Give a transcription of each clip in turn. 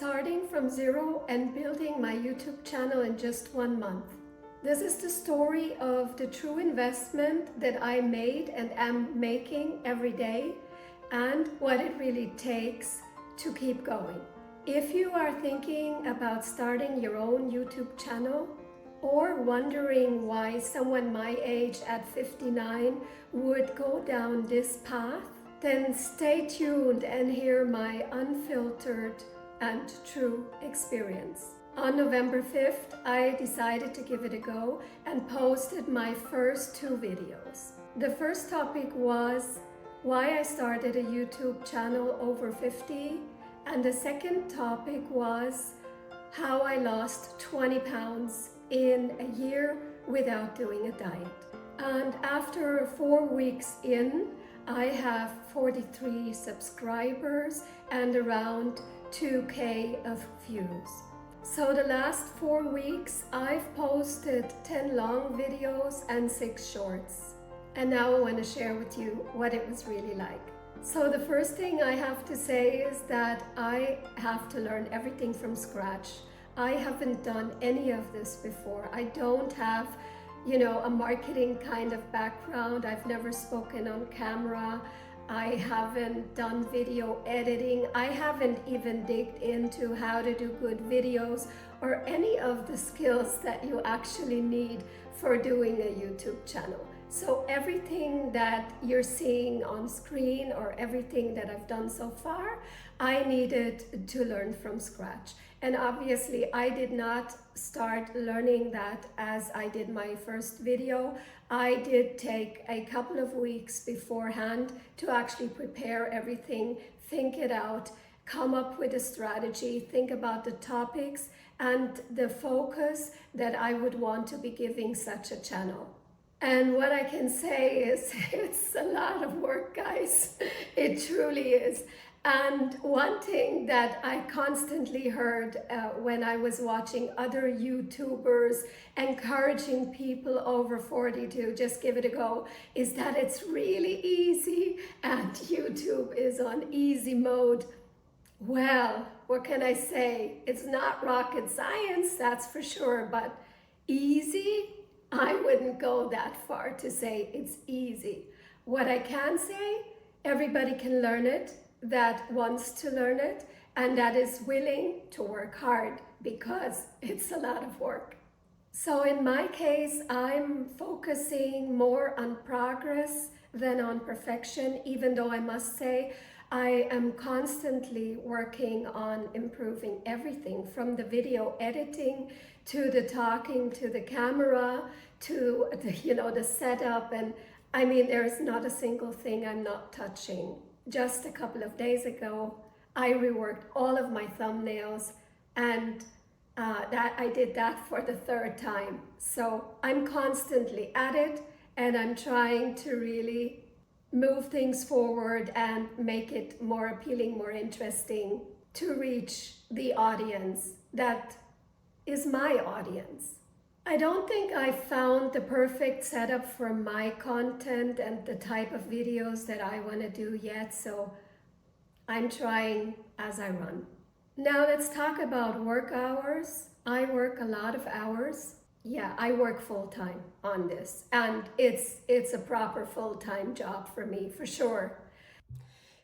starting from zero and building my YouTube channel in just 1 month. This is the story of the true investment that I made and am making every day, and what it really takes to keep going. If you are thinking about starting your own YouTube channel, or wondering why someone my age at 59 would go down this path, then stay tuned and hear my unfiltered and true experience. On November 5th, I decided to give it a go and posted my first 2 videos. The first topic was why I started a YouTube channel over 50, and the second topic was how I lost 20 pounds in a year without doing a diet. And after 4 weeks in, I have 43 subscribers and around 2K of views. So the last 4 weeks, I've posted 10 long videos and 6 shorts. And now I want to share with you what it was really like. So the first thing I have to say is that I have to learn everything from scratch. I haven't done any of this before. I don't have, a marketing kind of background. I've never spoken on camera. I haven't done video editing. I haven't even digged into how to do good videos or any of the skills that you actually need for doing a YouTube channel. So everything that you're seeing on screen or everything that I've done so far, I needed to learn from scratch. And obviously I did not start learning that as I did my first video. I did take a couple of weeks beforehand to actually prepare everything, think it out, come up with a strategy, think about the topics and the focus that I would want to be giving such a channel. And what I can say is it's a lot of work, guys. It truly is. And one thing that I constantly heard when I was watching other YouTubers encouraging people over 40 to just give it a go is that it's really easy and YouTube is on easy mode. Well, what can I say? It's not rocket science, that's for sure, but easy? I wouldn't go that far to say it's easy. What I can say, everybody can learn it that wants to learn it and that is willing to work hard, because it's a lot of work. So in my case, I'm focusing more on progress than on perfection, even though I must say I am constantly working on improving everything from the video editing to the talking to the camera to the setup, and I mean there's not a single thing I'm not touching. Just a couple of days ago I reworked all of my thumbnails, and that I did that for the 3rd time. So I'm constantly at it and I'm trying to really move things forward and make it more appealing, more interesting to reach the audience that is my audience. I don't think I found the perfect setup for my content and the type of videos that I want to do yet, so I'm trying as I run. Now let's talk about work hours. I work a lot of hours. Yeah, I work full-time on this, and it's a proper full-time job for me, for sure.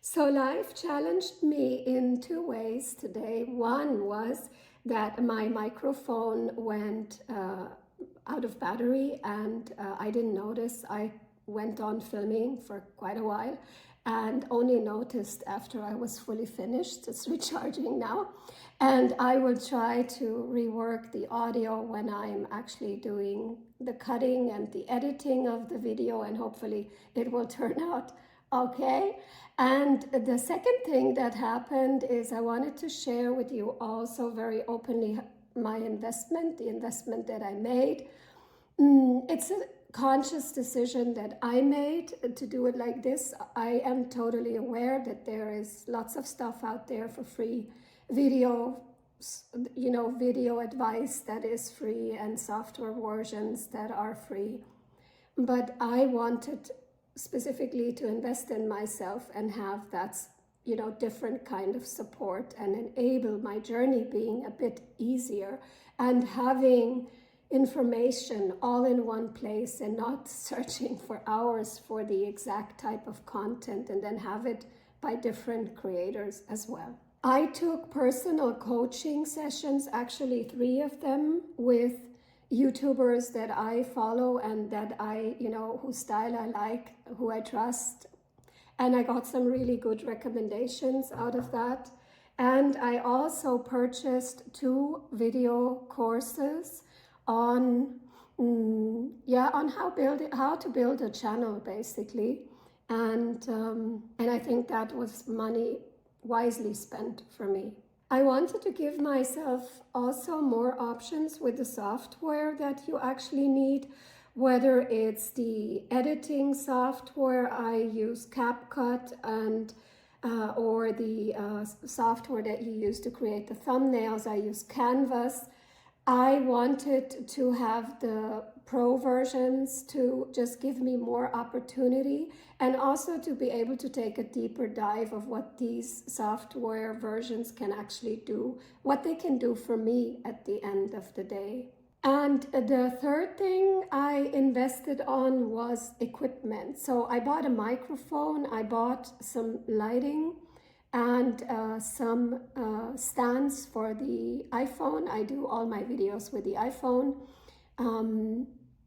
So life challenged me in 2 ways today. One was that my microphone went out of battery, and I didn't notice. I went on filming for quite a while and only noticed after I was fully finished. It's recharging now. And I will try to rework the audio when I'm actually doing the cutting and the editing of the video, and hopefully it will turn out okay. And the second thing that happened is I wanted to share with you also very openly my investment, the investment that I made. It's a conscious decision that I made to do it like this. I am totally aware that there is lots of stuff out there for free, video advice that is free and software versions that are free. But I wanted specifically to invest in myself and have that different kind of support and enable my journey being a bit easier, and having information all in one place and not searching for hours for the exact type of content, and then have it by different creators as well. I took personal coaching sessions, actually 3 of them, with YouTubers that I follow and that I, whose style I like, who I trust. And I got some really good recommendations out of that. And I also purchased 2 video courses on, on how to build a channel, basically. And I think that was money wisely spent for me. I wanted to give myself also more options with the software that you actually need, whether it's the editing software. I use CapCut, and or the software that you use to create the thumbnails. I use Canvas. I wanted to have the pro versions to just give me more opportunity, and also to be able to take a deeper dive of what these software versions can actually do, what they can do for me at the end of the day. And the third thing I invested on was equipment. So I bought a microphone, I bought some lighting, and some stands for the iPhone. I do all my videos with the iPhone.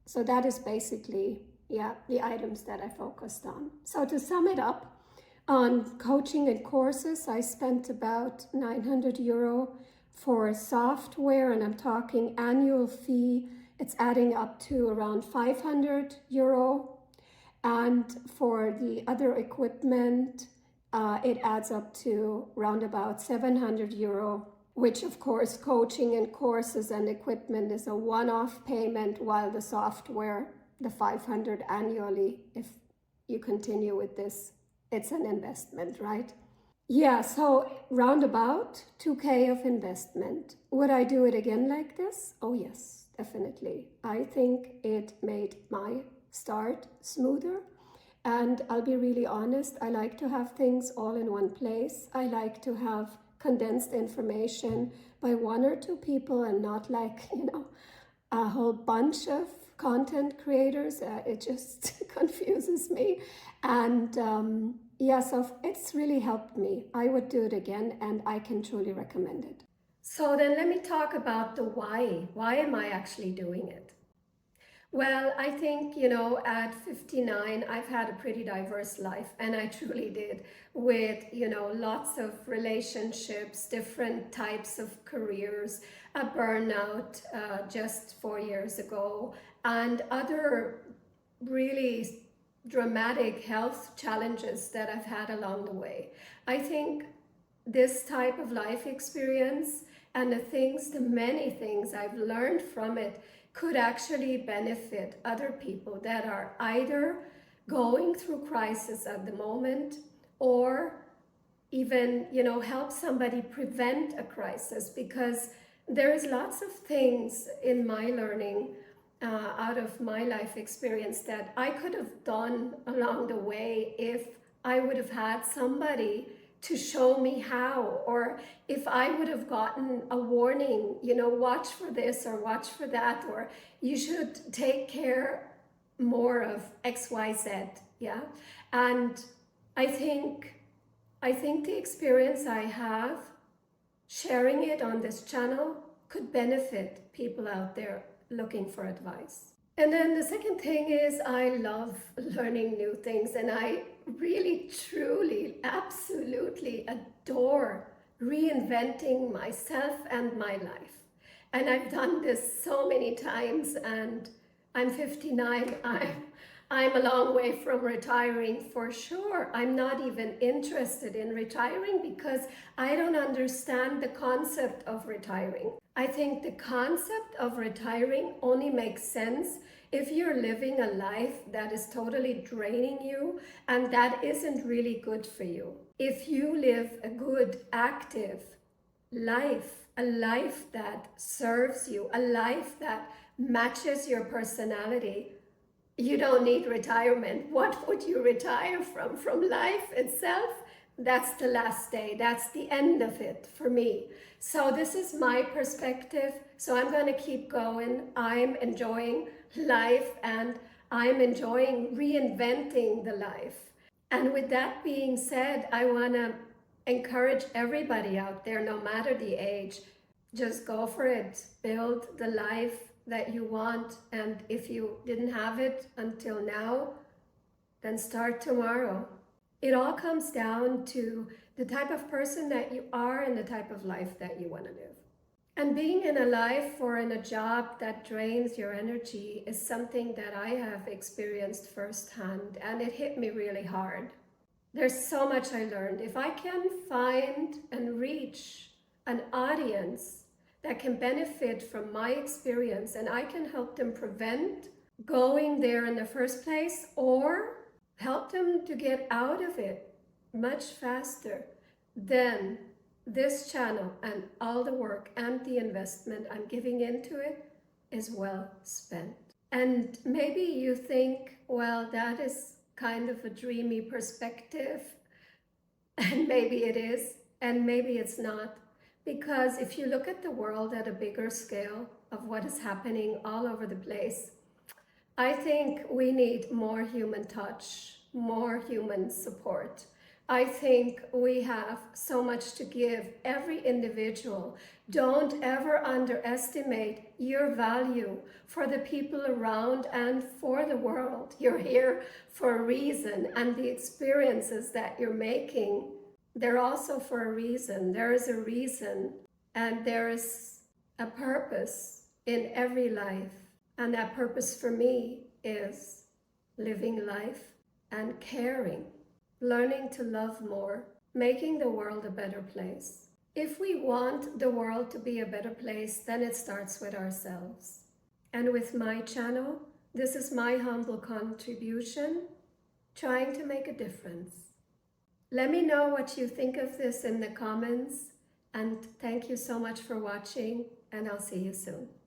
So that is basically, the items that I focused on. So to sum it up, on coaching and courses, I spent about 900 euro for software, and I'm talking annual fee. It's adding up to around 500 euro. And for the other equipment, it adds up to around about 700 euro, which of course coaching and courses and equipment is a one-off payment, while the software, the 500 annually, if you continue with this, it's an investment, right? Yeah, so roundabout 2K of investment. Would I do it again like this? Oh yes, definitely. I think it made my start smoother. And I'll be really honest, I like to have things all in one place. I like to have condensed information by 1 or 2 people, and not like, a whole bunch of content creators. It just confuses me. And so it's really helped me. I would do it again, and I can truly recommend it. So then let me talk about the why. Why am I actually doing it? Well, I think, at 59, I've had a pretty diverse life, and I truly did, with, lots of relationships, different types of careers, a burnout just 4 years ago, and other really dramatic health challenges that I've had along the way. I think this type of life experience and the many things I've learned from it could actually benefit other people that are either going through crisis at the moment, or even, help somebody prevent a crisis, because there's lots of things in my learning out of my life experience that I could have done along the way if I would have had somebody to show me how, or if I would have gotten a warning, watch for this or watch for that, or you should take care more of XYZ. Yeah. And I think the experience I have, sharing it on this channel, could benefit people out there looking for advice. And then the second thing is, I love learning new things, and I really, truly, absolutely adore reinventing myself and my life. And I've done this so many times, and I'm 59. I'm a long way from retiring for sure. I'm not even interested in retiring because I don't understand the concept of retiring. I think the concept of retiring only makes sense if you're living a life that is totally draining you and that isn't really good for you. If you live a good, active life, a life that serves you, a life that matches your personality, you don't need retirement. What would you retire from? From life itself? that's the last day. That's the end of it for me. So this is my perspective. So I'm going to keep going. I'm enjoying life and I'm enjoying reinventing the life. And with that being said, I want to encourage everybody out there, no matter the age, just go for it. Build the life that you want. And if you didn't have it until now, then start tomorrow. It all comes down to the type of person that you are and the type of life that you want to live. And being in a life or in a job that drains your energy is something that I have experienced firsthand, and it hit me really hard. There's so much I learned. If I can find and reach an audience that can benefit from my experience and I can help them prevent going there in the first place or help them to get out of it much faster, then this channel and all the work and the investment I'm giving into it is well spent. And maybe you think, well, that is kind of a dreamy perspective, and maybe it is, and maybe it's not. Because if you look at the world at a bigger scale of what is happening all over the place, I think we need more human touch, more human support. I think we have so much to give every individual. Don't ever underestimate your value for the people around and for the world. You're here for a reason, and the experiences that you're making, they're also for a reason. There is a reason, and there is a purpose in every life. And that purpose for me is living life and caring, learning to love more, making the world a better place. If we want the world to be a better place, then it starts with ourselves. And with my channel, this is my humble contribution, trying to make a difference. Let me know what you think of this in the comments, and thank you so much for watching, and I'll see you soon.